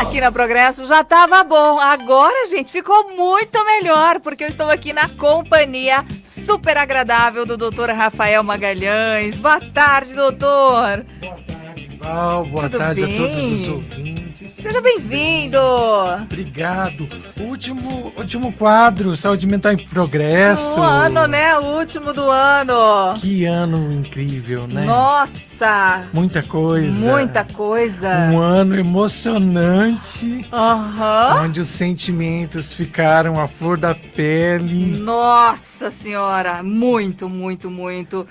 aqui na Progresso já tava bom. Agora, gente, ficou muito melhor, porque eu estou aqui na companhia super agradável do Dr. Rafael Magalhães. Boa tarde, doutor. Boa tarde, Val. Boa Tudo tarde bem? a todos os ouvintes. Seja bem-vindo. Obrigado. Último quadro, Saúde Mental em Progresso. O ano, né? O último do ano. Que ano incrível, né? Nossa. Muita coisa. Muita coisa. Um ano emocionante. Aham. Onde os sentimentos ficaram à flor da pele. Nossa Senhora. Muito, muito, muito.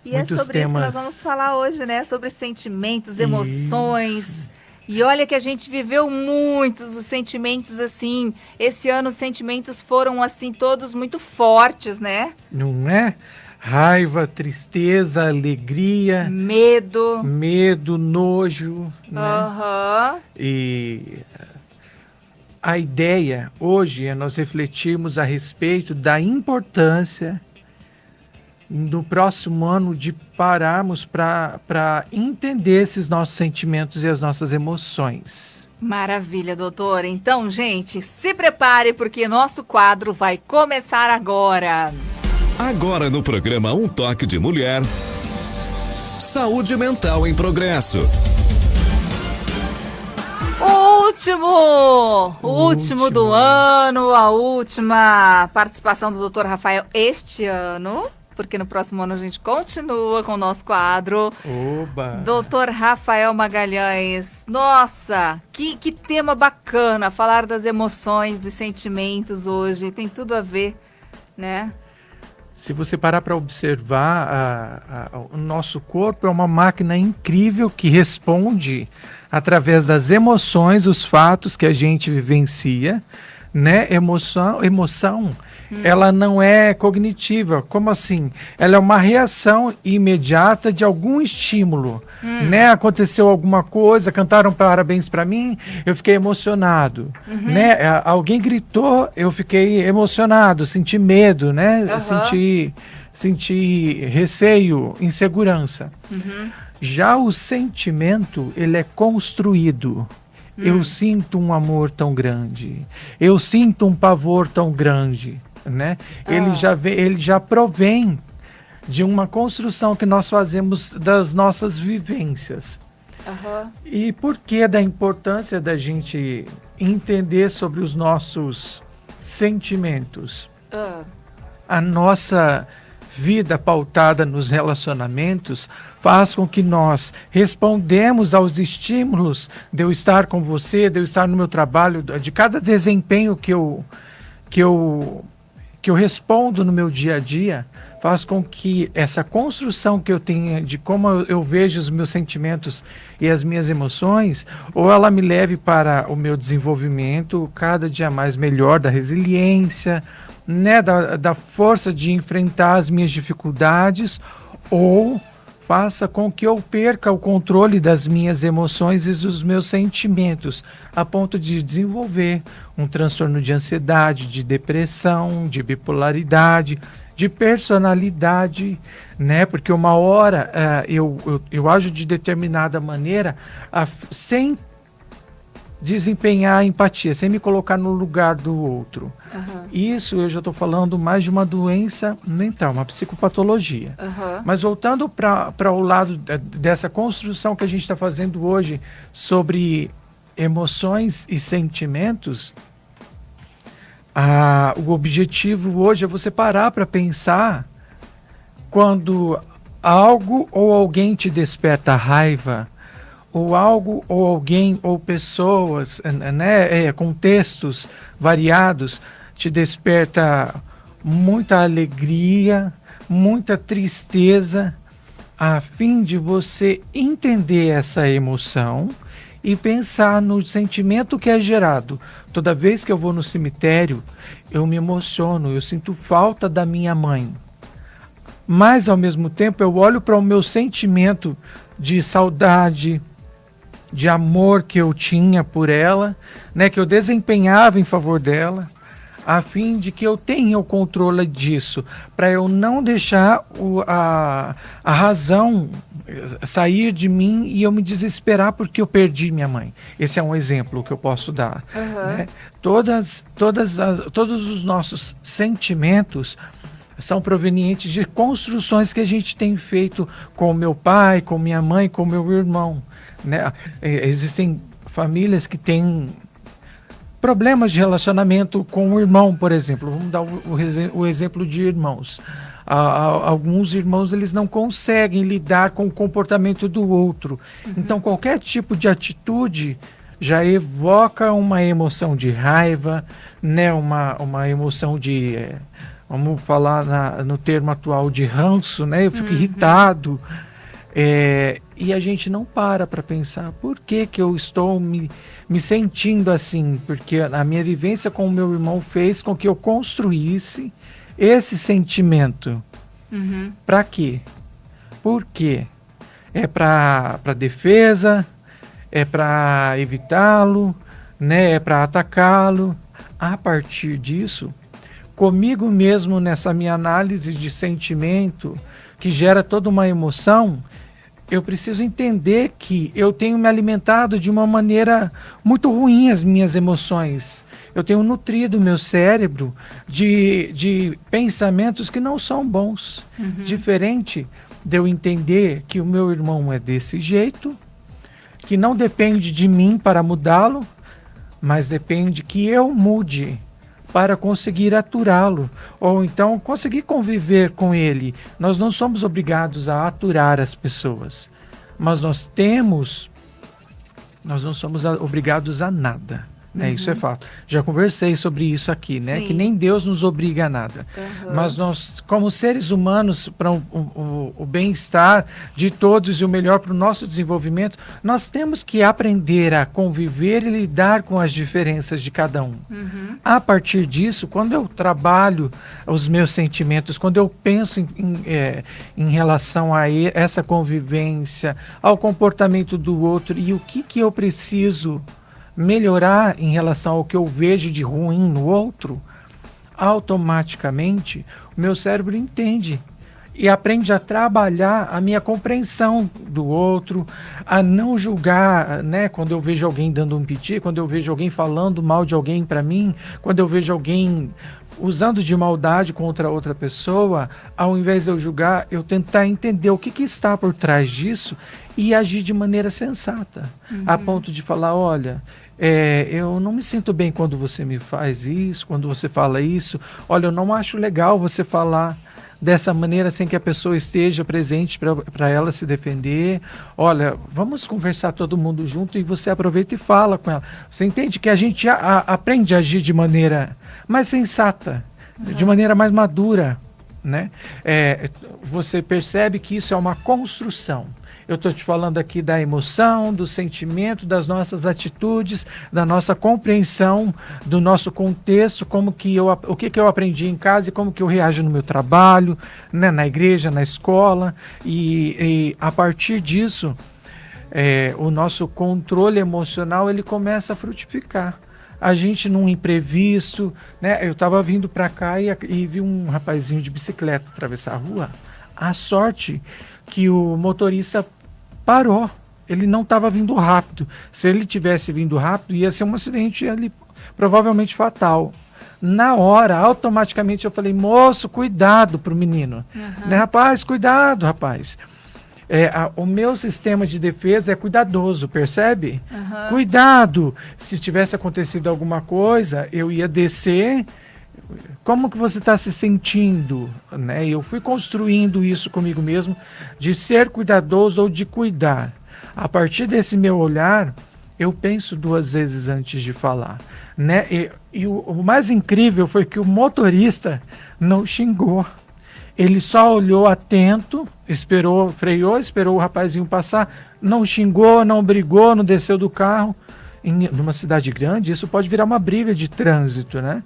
E Muitos é sobre isso que nós temas. vamos falar hoje, né? Sobre sentimentos, emoções. E olha que a gente viveu muitos os sentimentos assim. Esse ano os sentimentos foram assim todos muito fortes, né? Não é? Raiva, tristeza, alegria, Medo. nojo, né? Aham. E a ideia hoje é nós refletirmos a respeito da importância no próximo ano de pararmos para entender esses nossos sentimentos e as nossas emoções. Maravilha, doutor. Então, gente, se prepare porque nosso quadro vai começar agora. Agora no programa Um Toque de Mulher, Saúde Mental em Progresso. O último do ano, a última participação do Dr. Rafael este ano, porque no próximo ano a gente continua com o nosso quadro. Oba! Dr. Rafael Magalhães, nossa, que tema bacana, falar das emoções, dos sentimentos hoje, tem tudo a ver, né? Se você parar para observar, o nosso corpo é uma máquina incrível que responde através das emoções, os fatos que a gente vivencia, né? Emoção, ela não é cognitiva. Como assim? Ela é uma reação imediata de algum estímulo, né? Aconteceu alguma coisa, cantaram parabéns para mim, eu fiquei emocionado, né? Alguém gritou, eu fiquei emocionado, senti medo, né? Senti receio, insegurança. Já o sentimento, ele é construído. Eu sinto um amor tão grande, eu sinto um pavor tão grande, né? Ele já provém de uma construção que nós fazemos das nossas vivências. E por que da importância da gente entender sobre os nossos sentimentos? A nossa vida pautada nos relacionamentos faz com que nós respondemos aos estímulos de eu estar com você, de eu estar no meu trabalho, de cada desempenho que eu respondo no meu dia a dia, faz com que essa construção que eu tenho de como eu vejo os meus sentimentos e as minhas emoções, ou ela me leve para o meu desenvolvimento cada dia mais melhor, da resiliência, né, da força de enfrentar as minhas dificuldades, ou faça com que eu perca o controle das minhas emoções e dos meus sentimentos, a ponto de desenvolver um transtorno de ansiedade, de depressão, de bipolaridade, de personalidade, né? Porque uma hora eu ajo de determinada maneira sem desempenhar a empatia, sem me colocar no lugar do outro. Isso eu já estou falando mais de uma doença mental, uma psicopatologia. Mas voltando para o lado dessa construção que a gente está fazendo hoje sobre emoções e sentimentos, o objetivo hoje é você parar para pensar quando algo ou alguém te desperta raiva, ou algo, ou alguém, ou pessoas, né, contextos variados, te desperta muita alegria, muita tristeza, a fim de você entender essa emoção e pensar no sentimento que é gerado. Toda vez que eu vou no cemitério, eu me emociono, eu sinto falta da minha mãe. Mas, ao mesmo tempo, eu olho para o meu sentimento de saudade, de amor que eu tinha por ela, né, que eu desempenhava em favor dela, a fim de que eu tenha o controle disso, para eu não deixar a razão sair de mim e eu me desesperar porque eu perdi minha mãe. Esse é um exemplo que eu posso dar. Né? Todos os nossos sentimentos são provenientes de construções que a gente tem feito com meu pai, com minha mãe, com meu irmão. Né? Existem famílias que têm problemas de relacionamento com o irmão, por exemplo. Vamos dar o exemplo de irmãos. Alguns irmãos eles não conseguem lidar com o comportamento do outro. Então qualquer tipo de atitude já evoca uma emoção de raiva, né? uma emoção de, vamos falar no termo atual, de ranço, né? Eu fico irritado. E a gente não para pensar por que eu estou me sentindo assim, porque a minha vivência com o meu irmão fez com que eu construísse esse sentimento. Para quê? Por quê? É para defesa, é para evitá-lo, né? É para atacá-lo. A partir disso, comigo mesmo nessa minha análise de sentimento que gera toda uma emoção, eu preciso entender que eu tenho me alimentado de uma maneira muito ruim as minhas emoções. Eu tenho nutrido meu cérebro de pensamentos que não são bons. Diferente de eu entender que o meu irmão é desse jeito, que não depende de mim para mudá-lo, mas depende que eu mude para conseguir aturá-lo, ou então conseguir conviver com ele. Nós não somos obrigados a aturar as pessoas, mas nós não somos obrigados a nada. Né? Isso é fato. Já conversei sobre isso aqui, né? Que nem Deus nos obriga a nada. Mas nós, como seres humanos, para o bem-estar de todos e o melhor para o nosso desenvolvimento, nós temos que aprender a conviver e lidar com as diferenças de cada um. A partir disso, quando eu trabalho os meus sentimentos, quando eu penso em relação a essa convivência, ao comportamento do outro e o que eu preciso melhorar em relação ao que eu vejo de ruim no outro, automaticamente o meu cérebro entende e aprende a trabalhar a minha compreensão do outro, a não julgar, né? Quando eu vejo alguém dando um piti, quando eu vejo alguém falando mal de alguém para mim, quando eu vejo alguém usando de maldade contra outra pessoa, ao invés de eu julgar, eu tentar entender o que está por trás disso e agir de maneira sensata, a ponto de falar, olha, eu não me sinto bem quando você me faz isso, quando você fala isso, olha, eu não acho legal você falar dessa maneira sem que a pessoa esteja presente para ela se defender. Olha, vamos conversar todo mundo junto e você aproveita e fala com ela. Você entende que a gente aprende a agir de maneira mais sensata, de maneira mais madura, né? Você percebe que isso é uma construção. Eu estou te falando aqui da emoção, do sentimento, das nossas atitudes, da nossa compreensão, do nosso contexto, o que eu aprendi em casa e como que eu reajo no meu trabalho, né, na igreja, na escola. E a partir disso, o nosso controle emocional ele começa a frutificar. A gente num imprevisto, né? Eu estava vindo para cá e vi um rapazinho de bicicleta atravessar a rua. A sorte que o motorista parou, ele não estava vindo rápido. Se ele tivesse vindo rápido, ia ser um acidente ali, provavelmente fatal. Na hora, automaticamente eu falei, moço, cuidado pro menino. Né, rapaz, cuidado, rapaz. O meu sistema de defesa é cuidadoso, percebe? Cuidado, se tivesse acontecido alguma coisa, eu ia descer. Como que você está se sentindo? Né? Eu fui construindo isso comigo mesmo, de ser cuidadoso ou de cuidar. A partir desse meu olhar, eu penso 2 vezes antes de falar. Né? E o mais incrível foi que o motorista não xingou. Ele só olhou atento, freou, esperou o rapazinho passar, não xingou, não brigou, não desceu do carro. Numa cidade grande, isso pode virar uma briga de trânsito, né?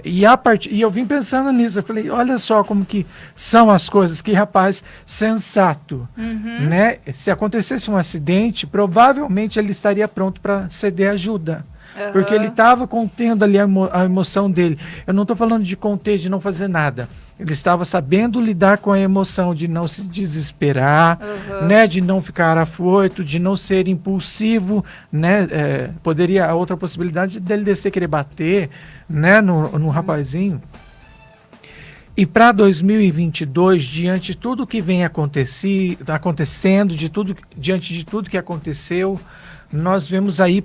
E eu vim pensando nisso, eu falei, olha só como que são as coisas, que rapaz sensato, né? Se acontecesse um acidente, provavelmente ele estaria pronto para ceder ajuda, Porque ele estava contendo ali a emoção dele. Eu não estou falando de conter, de não fazer nada. Ele estava sabendo lidar com a emoção, de não se desesperar, né, de não ficar afoito, de não ser impulsivo, né, poderia, a outra possibilidade dele descer, querer bater, né, no rapazinho. E para 2022, diante de tudo que vem acontecendo, diante de tudo que aconteceu, nós vemos aí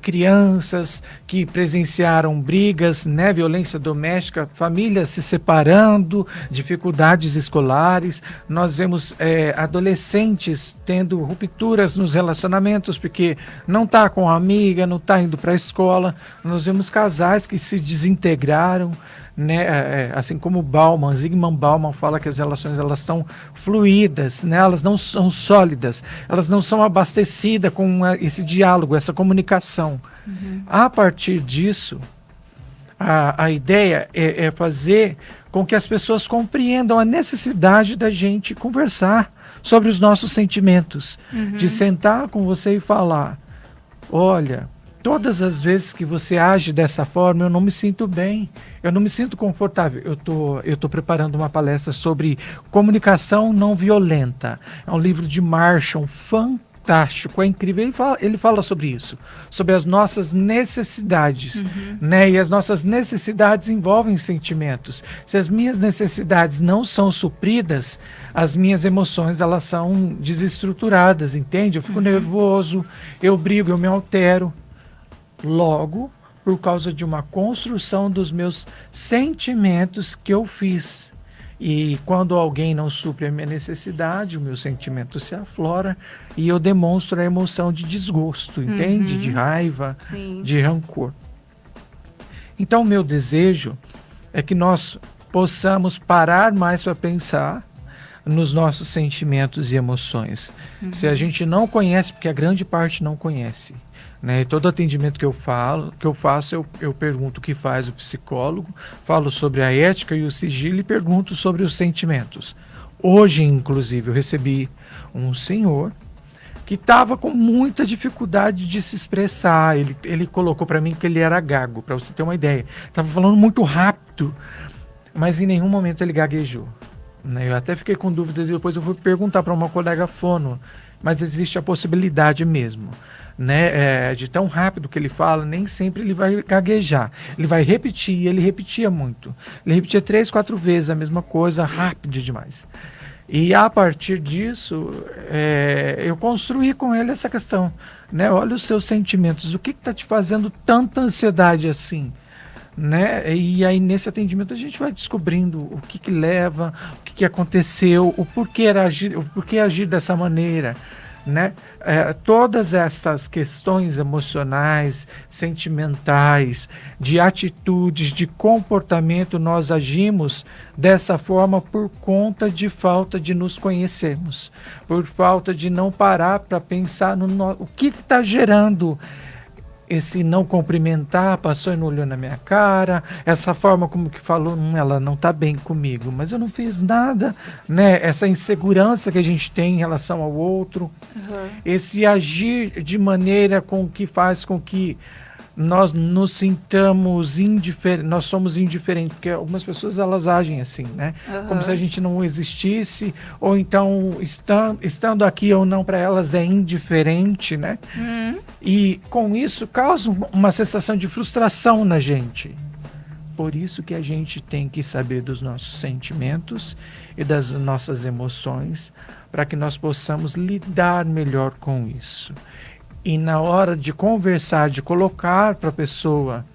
crianças que presenciaram brigas, né, violência doméstica, famílias se separando, dificuldades escolares. Nós vemos adolescentes tendo rupturas nos relacionamentos porque não está com a amiga, não está indo para a escola. Nós vemos casais que se desintegraram, né, assim como Zygmunt Bauman fala que as relações elas estão fluídas, né, elas não são sólidas, elas não são abastecidas com esse diálogo, essa comunicação. A partir disso, a ideia é fazer com que as pessoas compreendam a necessidade da gente conversar sobre os nossos sentimentos, de sentar com você e falar, olha, todas as vezes que você age dessa forma, eu não me sinto bem, eu não me sinto confortável. Eu tô preparando uma palestra sobre comunicação não violenta. É um livro de Marshall, fantástico, é incrível. Ele fala sobre isso, sobre as nossas necessidades, né? E as nossas necessidades envolvem sentimentos. Se as minhas necessidades não são supridas, as minhas emoções elas são desestruturadas, entende? Eu fico nervoso, eu brigo, eu me altero. Logo, por causa de uma construção dos meus sentimentos que eu fiz. E quando alguém não supre a minha necessidade, o meu sentimento se aflora e eu demonstro a emoção de desgosto, entende? De raiva, de rancor. Então, o meu desejo é que nós possamos parar mais para pensar nos nossos sentimentos e emoções. Se a gente não conhece, porque a grande parte não conhece, né? Todo atendimento que eu faço, eu pergunto o que faz o psicólogo, falo sobre a ética e o sigilo e pergunto sobre os sentimentos. Hoje, inclusive, eu recebi um senhor que estava com muita dificuldade de se expressar. Ele colocou para mim que ele era gago, para você ter uma ideia. Estava falando muito rápido, mas em nenhum momento ele gaguejou. Eu até fiquei com dúvida, depois eu fui perguntar para uma colega fono, mas existe a possibilidade mesmo, né? De tão rápido que ele fala, nem sempre ele vai gaguejar. Ele vai repetir, ele repetia muito. Ele repetia 3, 4 vezes a mesma coisa, rápido demais. E a partir disso, eu construí com ele essa questão, né? Olha os seus sentimentos, o que está te fazendo tanta ansiedade assim? Né? E aí nesse atendimento a gente vai descobrindo o que leva, o que aconteceu, o porquê agir dessa maneira, né? Todas essas questões emocionais, sentimentais, de atitudes, de comportamento, nós agimos dessa forma por conta de falta de nos conhecermos, por falta de não parar para pensar o que está gerando esse não cumprimentar, passou e não olhou na minha cara, essa forma como que falou, ela não está bem comigo, mas eu não fiz nada, né? Essa insegurança que a gente tem em relação ao outro, esse agir de maneira com que faz com que nós nos sintamos indiferentes, nós somos indiferentes, porque algumas pessoas elas agem assim, né? Como se a gente não existisse, ou então estando aqui ou não para elas é indiferente, né? E com isso causa uma sensação de frustração na gente. Por isso que a gente tem que saber dos nossos sentimentos e das nossas emoções, para que nós possamos lidar melhor com isso. E na hora de conversar, de colocar para a pessoa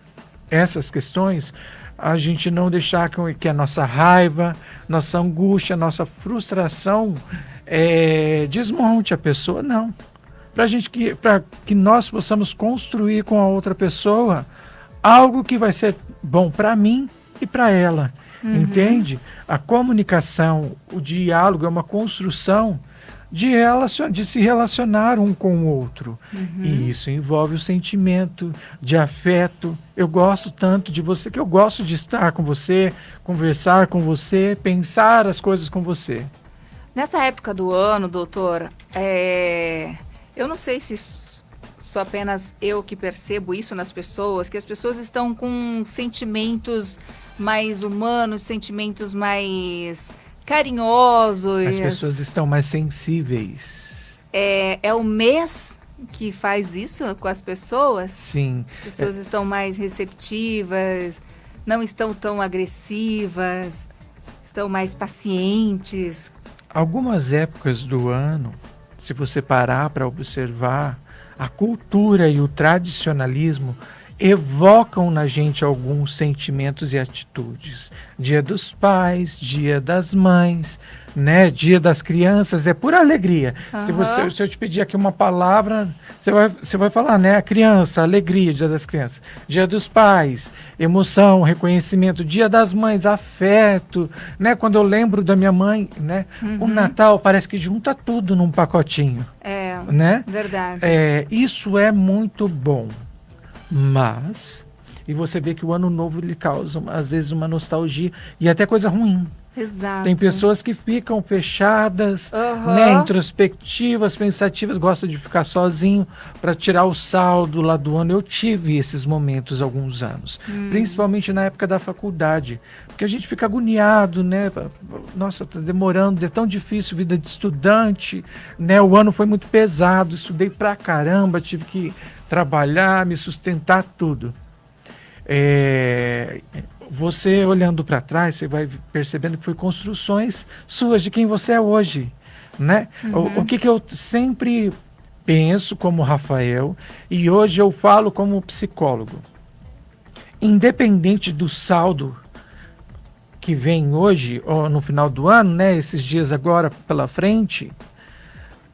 essas questões, a gente não deixar que a nossa raiva, nossa angústia, nossa frustração desmonte a pessoa, não. Para que nós possamos construir com a outra pessoa algo que vai ser bom para mim e para ela, entende? A comunicação, o diálogo é uma construção de se relacionar um com o outro. E isso envolve o sentimento de afeto. Eu gosto tanto de você que eu gosto de estar com você, conversar com você, pensar as coisas com você. Nessa época do ano, doutor, eu não sei se sou apenas eu que percebo isso nas pessoas, que as pessoas estão com sentimentos mais humanos, sentimentos mais carinhosos. As pessoas estão mais sensíveis. É o mês que faz isso com as pessoas? Sim. As pessoas estão mais receptivas, não estão tão agressivas, estão mais pacientes. Algumas épocas do ano, se você parar para observar, a cultura e o tradicionalismo evocam na gente alguns sentimentos e atitudes. Dia dos Pais, Dia das Mães, né? Dia das Crianças, é pura alegria. Se eu te pedir aqui uma palavra, você vai falar, né? A criança, alegria, Dia das Crianças. Dia dos Pais, emoção, reconhecimento. Dia das Mães, afeto, né? Quando eu lembro da minha mãe, né? O Natal parece que junta tudo num pacotinho. Né? Verdade. Isso é muito bom. Mas, e você vê que o ano novo ele causa, às vezes, uma nostalgia e até coisa ruim. Exato. Tem pessoas que ficam fechadas, né, introspectivas, pensativas, gostam de ficar sozinho para tirar o saldo lá do ano. Eu tive esses momentos há alguns anos, principalmente na época da faculdade, porque a gente fica agoniado, né? Nossa, tá demorando, é tão difícil vida de estudante, né? O ano foi muito pesado, estudei pra caramba, tive que trabalhar, me sustentar, tudo. Você olhando para trás, você vai percebendo que foi construções suas de quem você é hoje, né? O que eu sempre penso como Rafael e hoje eu falo como psicólogo. Independente do saldo que vem hoje ou no final do ano, né? Esses dias agora pela frente,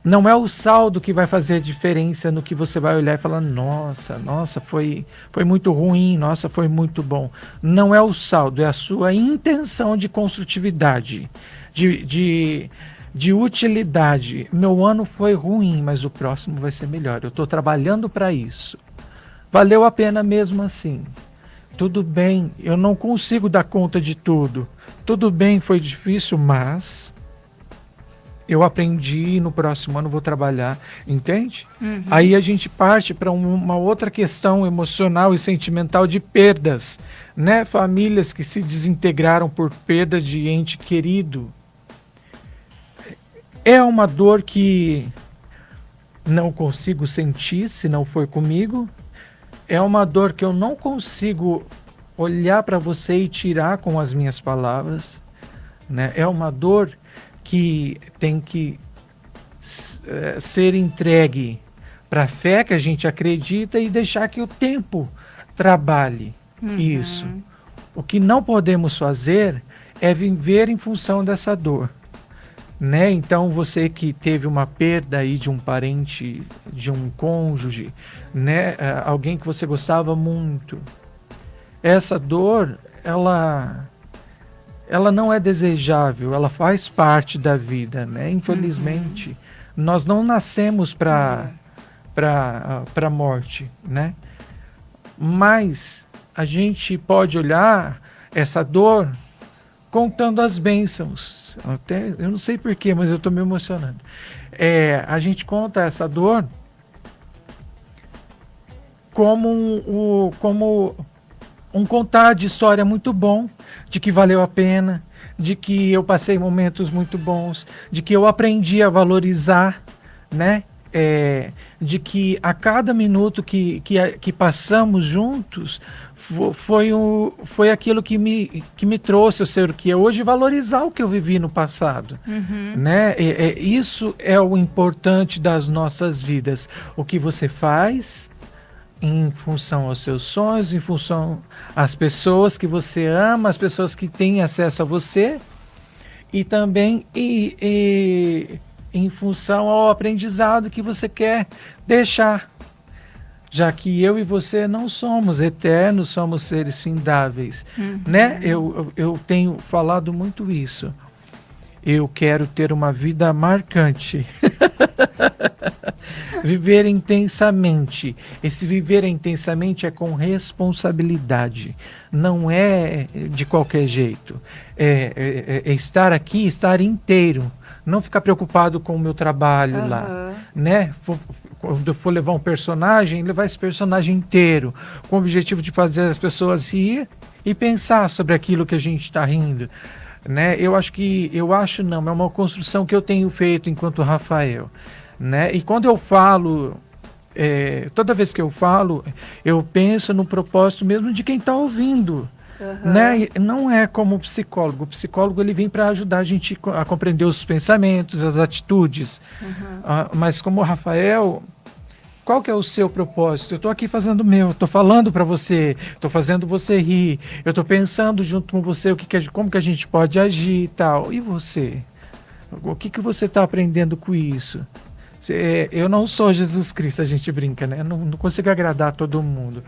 não é o saldo que vai fazer a diferença no que você vai olhar e falar, nossa, foi muito ruim, nossa, foi muito bom. Não é o saldo, é a sua intenção de construtividade, de utilidade. Meu ano foi ruim, mas o próximo vai ser melhor. Eu estou trabalhando para isso. Valeu a pena mesmo assim. Tudo bem, eu não consigo dar conta de tudo. Tudo bem, foi difícil, mas eu aprendi e no próximo ano vou trabalhar, entende? Aí a gente parte para uma outra questão emocional e sentimental de perdas, né? Famílias que se desintegraram por perda de ente querido. É uma dor que não consigo sentir se não for comigo. É uma dor que eu não consigo olhar para você e tirar com as minhas palavras, né? É uma dor que tem que ser entregue para a fé que a gente acredita e deixar que o tempo trabalhe isso. O que não podemos fazer é viver em função dessa dor, né? Então você que teve uma perda aí de um parente, de um cônjuge, né? Alguém que você gostava muito, essa dor, ela não é desejável, ela faz parte da vida, né? Infelizmente, nós não nascemos para a morte, né? Mas a gente pode olhar essa dor contando as bênçãos. Eu não sei porquê, mas eu estou me emocionando. A gente conta essa dor como um contar de história muito bom, de que valeu a pena, de que eu passei momentos muito bons, de que eu aprendi a valorizar, né? De que a cada minuto que passamos juntos foi aquilo que me trouxe a ser o que é hoje, valorizar o que eu vivi no passado, né? Isso é o importante das nossas vidas, o que você faz em função aos seus sonhos, em função às pessoas que você ama, as pessoas que têm acesso a você, e também em função ao aprendizado que você quer deixar, já que eu e você não somos eternos, somos seres findáveis, né? Eu tenho falado muito isso. Eu quero ter uma vida marcante. Viver intensamente. Esse viver intensamente é com responsabilidade. Não é de qualquer jeito. É estar aqui, estar inteiro. não ficar preocupado com o meu trabalho lá, né? Quando eu for levar um personagem, levar esse personagem inteiro, com o objetivo de fazer as pessoas rir e pensar sobre aquilo que a gente está rindo, né? É uma construção que eu tenho feito enquanto Rafael, né? E quando eu falo, toda vez que eu falo, eu penso no propósito mesmo de quem está ouvindo. Né? Não é como o psicólogo. O psicólogo ele vem para ajudar a gente a compreender os pensamentos, as atitudes. Mas como o Rafael, qual que é o seu propósito? Eu estou aqui fazendo o meu, estou falando para você, estou fazendo você rir, eu estou pensando junto com você como que a gente pode agir e tal. E você? O que você está aprendendo com isso? Eu não sou Jesus Cristo, a gente brinca, né? Eu não consigo agradar todo mundo.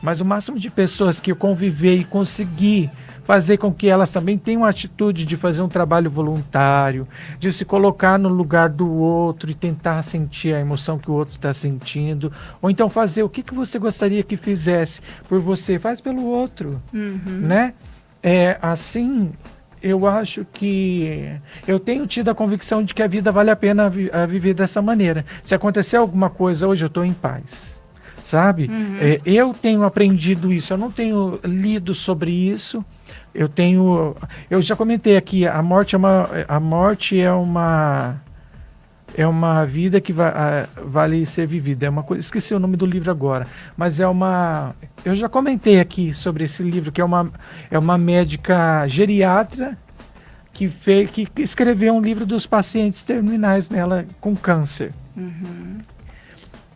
Mas o máximo de pessoas que eu conviver e conseguir fazer com que elas também tenham a atitude de fazer um trabalho voluntário, de se colocar no lugar do outro e tentar sentir a emoção que o outro está sentindo, ou então fazer o que você gostaria que fizesse por você, faz pelo outro, né? Assim, eu acho que eu tenho tido a convicção de que a vida vale a pena viver dessa maneira. Se acontecer alguma coisa hoje, eu estou em paz. Sabe? Eu tenho aprendido isso, eu não tenho lido sobre isso, eu já comentei aqui, a morte é uma vida que vale ser vivida, esqueci o nome do livro agora, mas eu já comentei aqui sobre esse livro, que é uma médica geriatra que escreveu um livro dos pacientes terminais nela com câncer.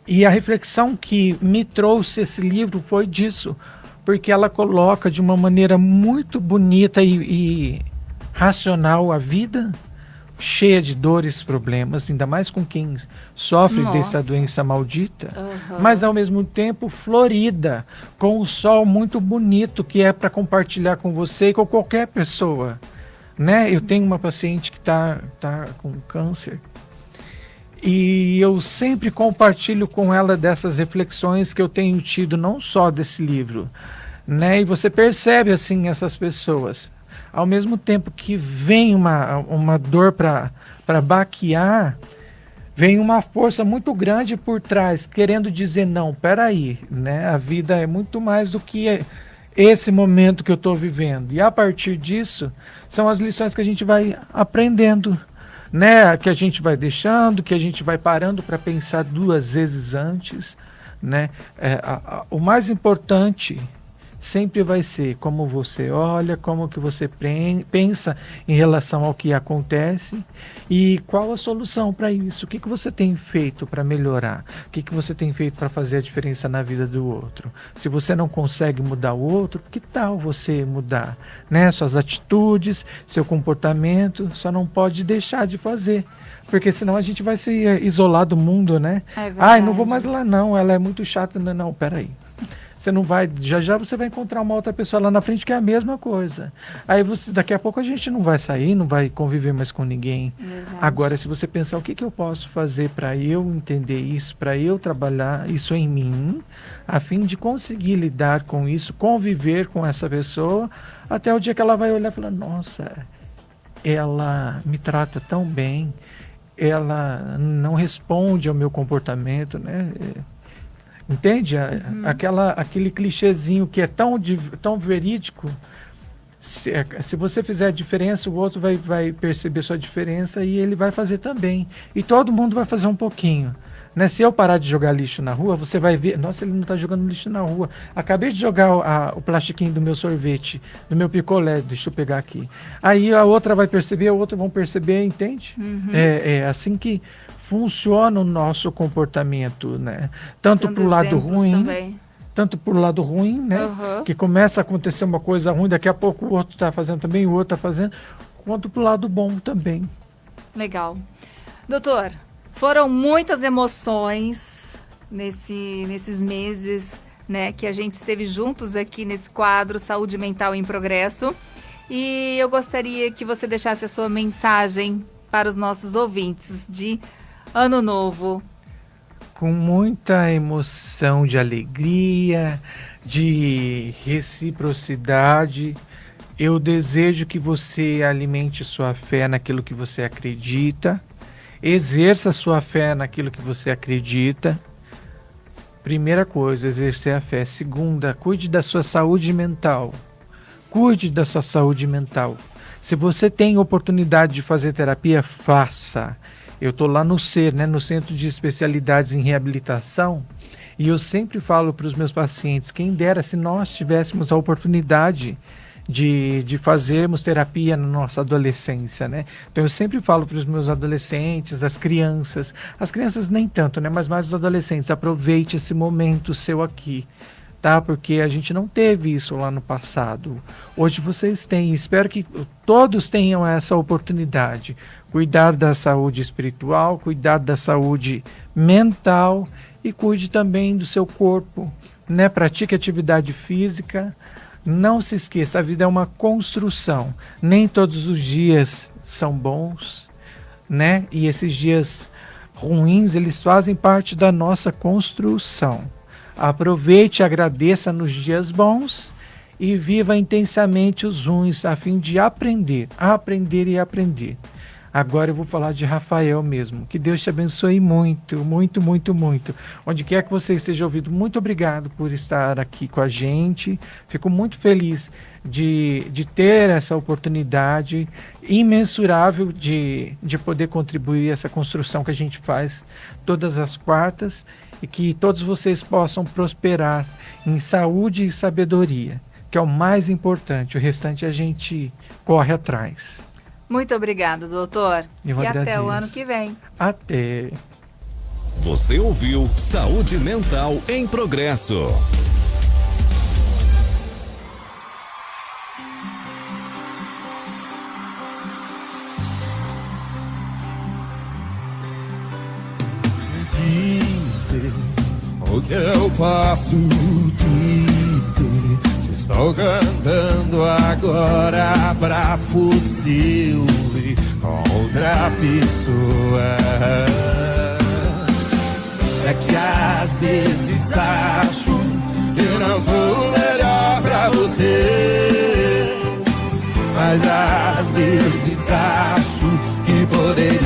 E a reflexão que me trouxe esse livro foi disso, porque ela coloca de uma maneira muito bonita e racional a vida, cheia de dores, problemas, ainda mais com quem sofre dessa doença maldita, mas ao mesmo tempo florida, com um sol muito bonito que é para compartilhar com você e com qualquer pessoa, né? Eu tenho uma paciente que está com câncer, e eu sempre compartilho com ela dessas reflexões que eu tenho tido, não só desse livro, né? E você percebe, assim, essas pessoas. Ao mesmo tempo que vem uma dor para baquear, vem uma força muito grande por trás, querendo dizer, não, peraí, né? A vida é muito mais do que esse momento que eu estou vivendo. E a partir disso, são as lições que a gente vai aprendendo, né, que a gente vai deixando, que a gente vai parando para pensar 2 vezes antes, né? O mais importante sempre vai ser como você olha, como que você pensa em relação ao que acontece e qual a solução para isso. O que você tem feito para melhorar? O que você tem feito para fazer a diferença na vida do outro? Se você não consegue mudar o outro, que tal você mudar, né? Suas atitudes, seu comportamento, só não pode deixar de fazer. Porque senão a gente vai se isolar do mundo, né? Não vou mais lá não, ela é muito chata. Não, peraí. Você não vai, já você vai encontrar uma outra pessoa lá na frente que é a mesma coisa. Aí daqui a pouco a gente não vai sair, não vai conviver mais com ninguém. Verdade. Agora, se você pensar o que eu posso fazer para eu entender isso, para eu trabalhar isso em mim, a fim de conseguir lidar com isso, conviver com essa pessoa, até o dia que ela vai olhar e falar, nossa, ela me trata tão bem, ela não responde ao meu comportamento, né? Entende? Aquele clichêzinho que é tão verídico, se você fizer a diferença, o outro vai perceber sua diferença e ele vai fazer também. E todo mundo vai fazer um pouquinho. Né? Se eu parar de jogar lixo na rua, você vai ver, nossa, ele não está jogando lixo na rua. Acabei de jogar o plastiquinho do meu sorvete, do meu picolé, deixa eu pegar aqui. Aí a outra vai perceber, a outra vão perceber, entende? É assim que funciona o nosso comportamento, né? Tanto pro lado ruim, tanto pro lado ruim, né? Que começa a acontecer uma coisa ruim, daqui a pouco o outro está fazendo também, o outro está fazendo, quanto pro lado bom também. Legal. Doutor, foram muitas emoções nesses meses, né, que a gente esteve juntos aqui nesse quadro Saúde Mental em Progresso. E eu gostaria que você deixasse a sua mensagem para os nossos ouvintes de Ano Novo. Com muita emoção, de alegria, de reciprocidade, Eu desejo que você alimente sua fé naquilo que você acredita, exerça sua fé naquilo que você acredita. Primeira coisa, exercer a fé. Segunda, cuide da sua saúde mental. Cuide da sua saúde mental. Se você tem oportunidade de fazer terapia, faça. Eu estou lá no CER, né, no Centro de Especialidades em Reabilitação, e eu sempre falo para os meus pacientes, quem dera se nós tivéssemos a oportunidade de fazermos terapia na nossa adolescência, né? Então eu sempre falo para os meus adolescentes, as crianças nem tanto, né? Mas mais os adolescentes, aproveite esse momento seu aqui, tá? Porque a gente não teve isso lá no passado. Hoje vocês têm, espero que todos tenham essa oportunidade. Cuidar da saúde espiritual, cuidar da saúde mental e cuide também do seu corpo, né? Pratique atividade física. Não se esqueça, a vida é uma construção. Nem todos os dias são bons, né? E esses dias ruins, eles fazem parte da nossa construção. Aproveite e agradeça nos dias bons e viva intensamente os ruins a fim de aprender e aprender. Agora eu vou falar de Rafael mesmo. Que Deus te abençoe muito, muito, muito, muito. Onde quer que você esteja ouvindo, muito obrigado por estar aqui com a gente. Fico muito feliz de ter essa oportunidade imensurável de poder contribuir essa construção que a gente faz todas as quartas e que todos vocês possam prosperar em saúde e sabedoria, que é o mais importante. O restante a gente corre atrás. Muito obrigada, doutor. Eu e agradeço. até o ano que vem. Até. Você ouviu Saúde Mental em Progresso. Dizer o que eu posso dizer. Estou cantando agora pra possível outra pessoa. É que às vezes acho que não sou o melhor pra você, mas às vezes acho que poderia.